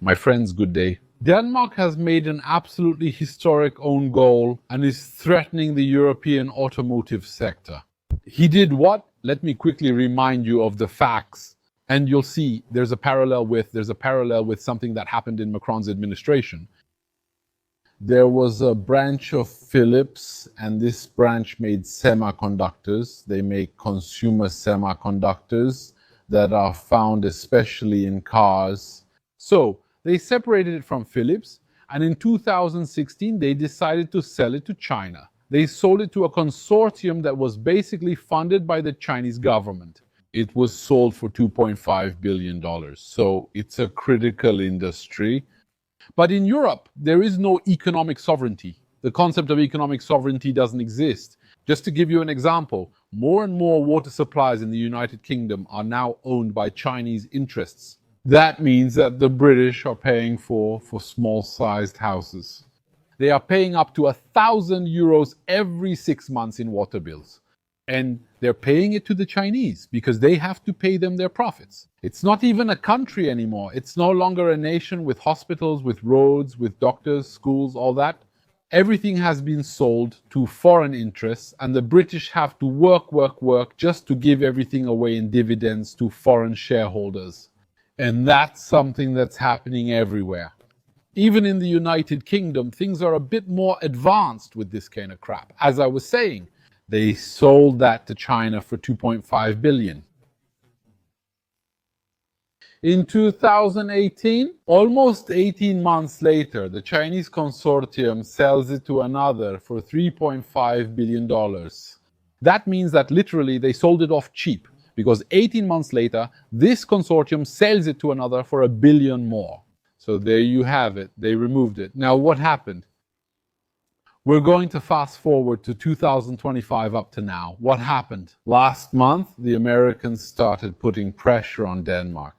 My friends, good day. Denmark has made an absolutely historic own goal and is threatening the European automotive sector. He did what? Let me quickly remind you of the facts. And you'll see there's a parallel with something that happened in Macron's administration. There was a branch of Philips, and this branch made semiconductors. They make consumer semiconductors that are found especially in cars. So they separated it from Philips, and in 2016 they decided to sell it to China. They sold it to a consortium that was basically funded by the Chinese government. It was sold for $2.5 billion. So it's a critical industry. But in Europe, there is no economic sovereignty. The concept of economic sovereignty doesn't exist. Just to give you an example, more and more water supplies in the United Kingdom are now owned by Chinese interests. That means that the British are paying for small-sized houses. They are paying up to €1,000 every 6 months in water bills. And they're paying it to the Chinese because they have to pay them their profits. It's not even a country anymore. It's no longer a nation with hospitals, with roads, with doctors, schools, all that. Everything has been sold to foreign interests, and the British have to work just to give everything away in dividends to foreign shareholders. And that's something that's happening everywhere. Even in the United Kingdom, things are a bit more advanced with this kind of crap. As I was saying, they sold that to China for $2.5 billion. In 2018, almost 18 months later, the Chinese consortium sells it to another for $3.5 billion. That means that literally they sold it off cheap, because 18 months later, this consortium sells it to another for $1 billion more. So there you have it. They removed it. Now what happened? We're going to fast forward to 2025 up to now. What happened? Last month, the Americans started putting pressure on Denmark.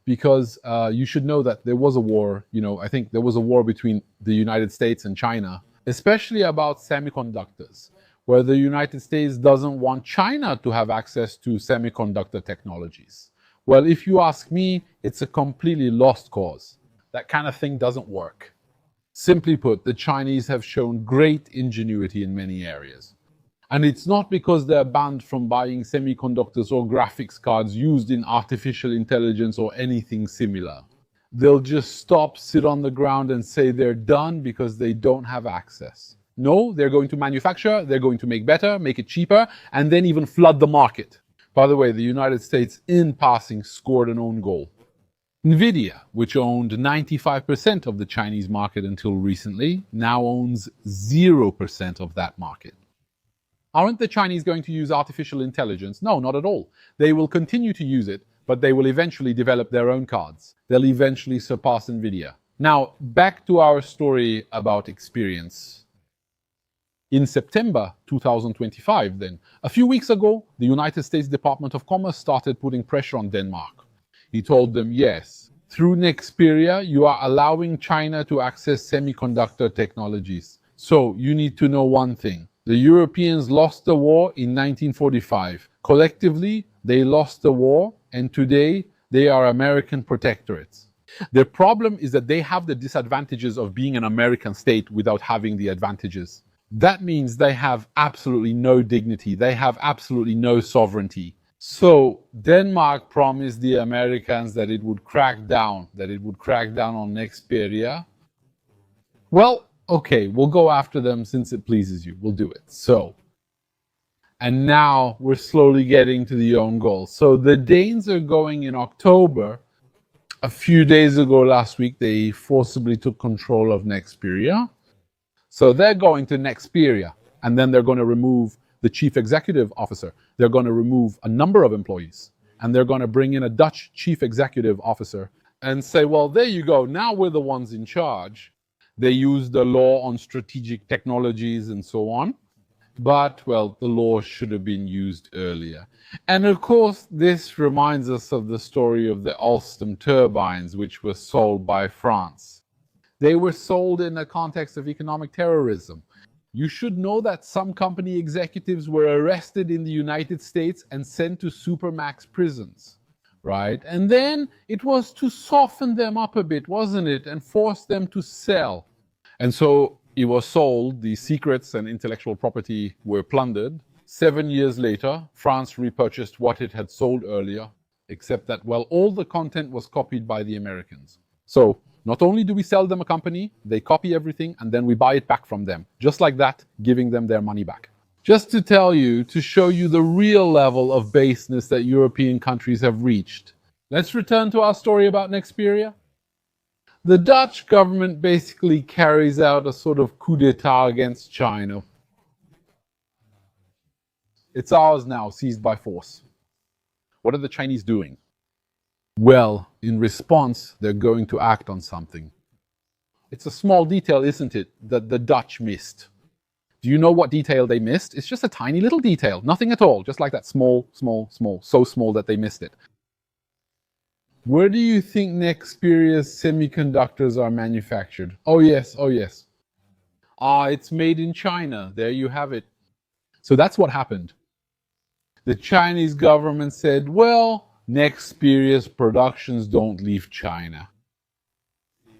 Because you should know that there was a war, I think there was a war between the United States and China, especially about semiconductors, where the United States doesn't want China to have access to semiconductor technologies. Well, if you ask me, it's a completely lost cause. That kind of thing doesn't work. Simply put, the Chinese have shown great ingenuity in many areas. And it's not because they're banned from buying semiconductors or graphics cards used in artificial intelligence or anything similar. They'll just stop, sit on the ground and say they're done because they don't have access. No, they're going to manufacture, they're going to make better, make it cheaper, and then even flood the market. By the way, the United States, in passing, scored an own goal. Nvidia, which owned 95% of the Chinese market until recently, now owns 0% of that market. Aren't the Chinese going to use artificial intelligence? No, not at all. They will continue to use it, but they will eventually develop their own cards. They'll eventually surpass Nvidia. Now, back to our story about experience. In September 2025, then, a few weeks ago, the United States Department of Commerce started putting pressure on Denmark. He told them, yes, through Nexperia, you are allowing China to access semiconductor technologies. So you need to know one thing. The Europeans lost the war in 1945. Collectively, they lost the war, and today they are American protectorates. The problem is that they have the disadvantages of being an American state without having the advantages. That means they have absolutely no dignity. They have absolutely no sovereignty. So Denmark promised the Americans that it would crack down on Nexperia. Well, okay, we'll go after them since it pleases you. We'll do it. And now we're slowly getting to the own goal. So the Danes are going in October. A few days ago, last week, they forcibly took control of Nexperia. So they're going to Nexperia, and then they're going to remove the chief executive officer. They're going to remove a number of employees, and they're going to bring in a Dutch chief executive officer and say, well, there you go. Now we're the ones in charge. They use the law on strategic technologies and so on. But, well, the law should have been used earlier. And of course, this reminds us of the story of the Alstom turbines, which were sold by France. They were sold in the context of economic terrorism. You should know that some company executives were arrested in the United States and sent to supermax prisons. right? And then it was to soften them up a bit, wasn't it? And force them to sell. And so it was sold, the secrets and intellectual property were plundered. 7 years later, France repurchased what it had sold earlier, except that, well, all the content was copied by the Americans. So not only do we sell them a company, they copy everything, and then we buy it back from them. Just like that, giving them their money back. Just to tell you, to show you the real level of baseness that European countries have reached. Let's return to our story about Nexperia. The Dutch government basically carries out a sort of coup d'etat against China. It's ours now, seized by force. What are the Chinese doing? Well, in response, they're going to act on something. It's a small detail, isn't it, that the Dutch missed. Do you know what detail they missed? It's just a tiny little detail, nothing at all, just like that small, so small that they missed it. Where do you think Nexperia's semiconductors are manufactured? Oh yes. It's made in China. There you have it. So that's what happened. The Chinese government said, well, Nexperia's productions don't leave China.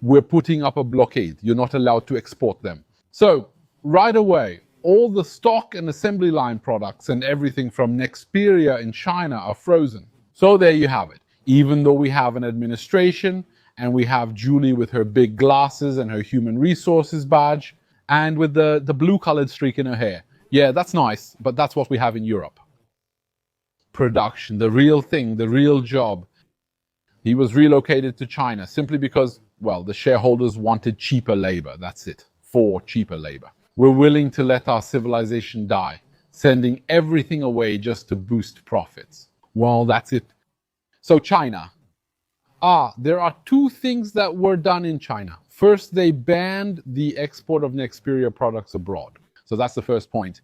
We're putting up a blockade. You're not allowed to export them. So right away, all the stock and assembly line products and everything from Nexperia in China are frozen. So there you have it. Even though we have an administration, and we have Julie with her big glasses and her human resources badge, and with the blue-colored streak in her hair. Yeah, that's nice, but that's what we have in Europe. Production, the real thing, the real job. He was relocated to China simply because, well, the shareholders wanted cheaper labor. That's it, for cheaper labor. We're willing to let our civilization die, sending everything away just to boost profits. Well, that's it. So China. There are two things that were done in China. First, they banned the export of Nexperia products abroad. So that's the first point.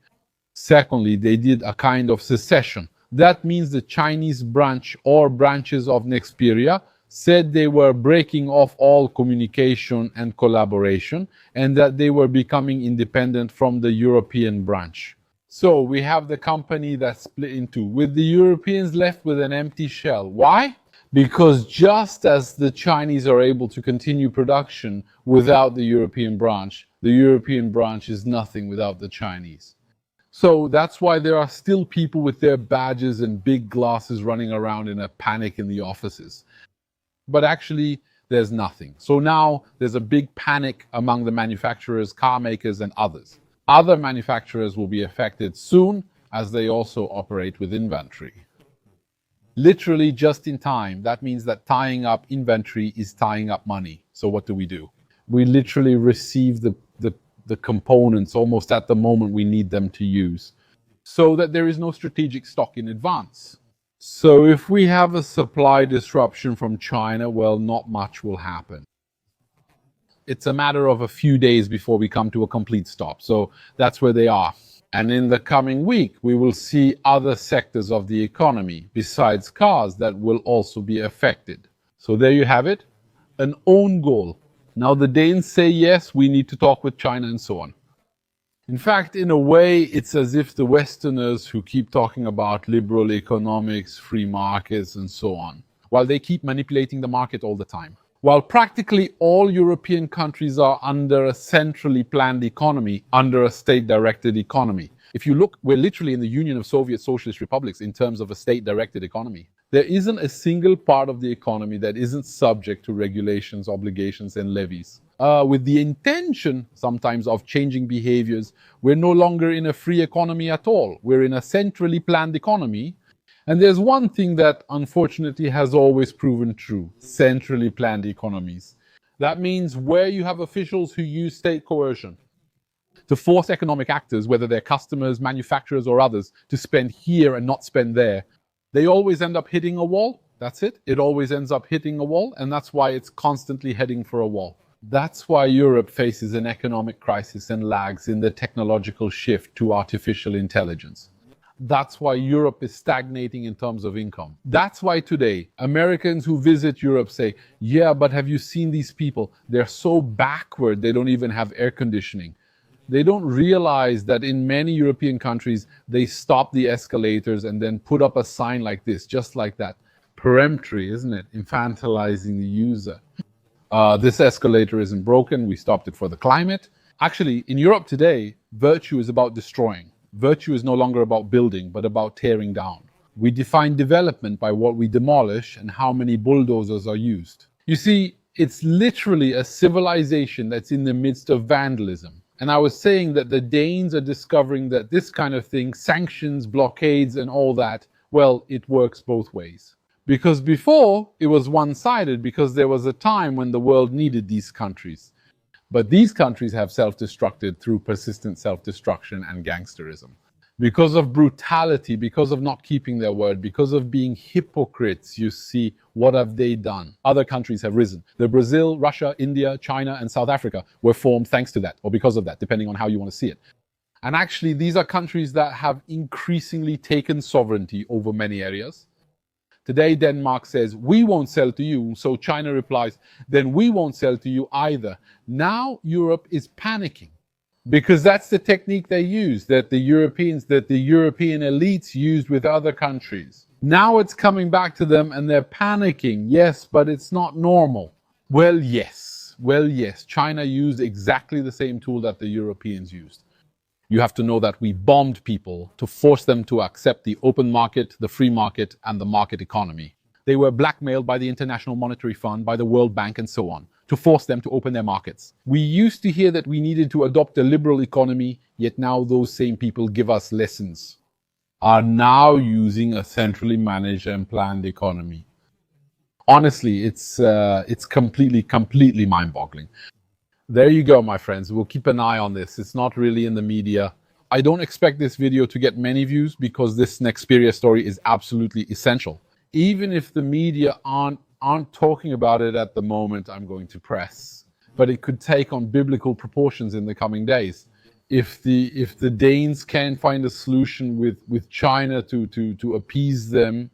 Secondly, they did a kind of secession. That means the Chinese branch or branches of Nexperia said they were breaking off all communication and collaboration, and that they were becoming independent from the European branch. So we have the company that's split in two, with the Europeans left with an empty shell. Why? Because just as the Chinese are able to continue production without the European branch is nothing without the Chinese. So that's why there are still people with their badges and big glasses running around in a panic in the offices. But actually, there's nothing. So now there's a big panic among the manufacturers, car makers, and others. Other manufacturers will be affected soon, as they also operate with inventory. Literally just in time. That means that tying up inventory is tying up money. So what do? We literally receive the components almost at the moment we need them to use, so that there is no strategic stock in advance. So if we have a supply disruption from China, well, not much will happen. It's a matter of a few days before we come to a complete stop. So that's where they are. And in the coming week, we will see other sectors of the economy besides cars that will also be affected. So there you have it, an own goal. Now the Danes say yes, we need to talk with China and so on. In fact, in a way, it's as if the Westerners who keep talking about liberal economics, free markets, and so on, while they keep manipulating the market all the time. While practically all European countries are under a centrally planned economy, under a state-directed economy. If you look, we're literally in the Union of Soviet Socialist Republics in terms of a state-directed economy. There isn't a single part of the economy that isn't subject to regulations, obligations, and levies. With the intention, sometimes, of changing behaviors, we're no longer in a free economy at all. We're in a centrally planned economy. And there's one thing that, unfortunately, has always proven true: centrally planned economies. That means where you have officials who use state coercion to force economic actors, whether they're customers, manufacturers, or others, to spend here and not spend there, they always end up hitting a wall. That's it. It always ends up hitting a wall, and that's why it's constantly heading for a wall. That's why Europe faces an economic crisis and lags in the technological shift to artificial intelligence. That's why Europe is stagnating in terms of income. That's why today Americans who visit Europe say, yeah, but have you seen these people? They're so backward, they don't even have air conditioning. They don't realize that in many European countries, they stop the escalators and then put up a sign like this, just like that. peremptory, isn't it? Infantilizing the user. This escalator isn't broken. We stopped it for the climate. Actually, in Europe today, virtue is about destroying. Virtue is no longer about building, but about tearing down. We define development by what we demolish and how many bulldozers are used. You see, it's literally a civilization that's in the midst of vandalism. And I was saying that the Danes are discovering that this kind of thing, sanctions, blockades, and all that, well, it works both ways. Because before, it was one-sided because there was a time when the world needed these countries. But these countries have self-destructed through persistent self-destruction and gangsterism. Because of brutality, because of not keeping their word, because of being hypocrites, you see, what have they done? Other countries have risen. The Brazil, Russia, India, China, and South Africa were formed thanks to that, or because of that, depending on how you want to see it. And actually, these are countries that have increasingly taken sovereignty over many areas. Today, Denmark says, we won't sell to you. So China replies, then we won't sell to you either. Now Europe is panicking. Because that's the technique they use, that the European elites used with other countries. Now it's coming back to them and they're panicking. Yes, but it's not normal. Well, yes. China used exactly the same tool that the Europeans used. You have to know that we bombed people to force them to accept the open market, the free market, and the market economy. They were blackmailed by the International Monetary Fund, by the World Bank, and so on, to force them to open their markets. We used to hear that we needed to adopt a liberal economy, yet now those same people give us lessons, are now using a centrally managed and planned economy. Honestly, it's completely mind-boggling. There you go, my friends. We'll keep an eye on this. It's not really in the media. I don't expect this video to get many views because this Nexperia story is absolutely essential. Even if the media aren't talking about it at the moment, I'm going to press. But it could take on biblical proportions in the coming days. If the Danes can find a solution with China to appease them,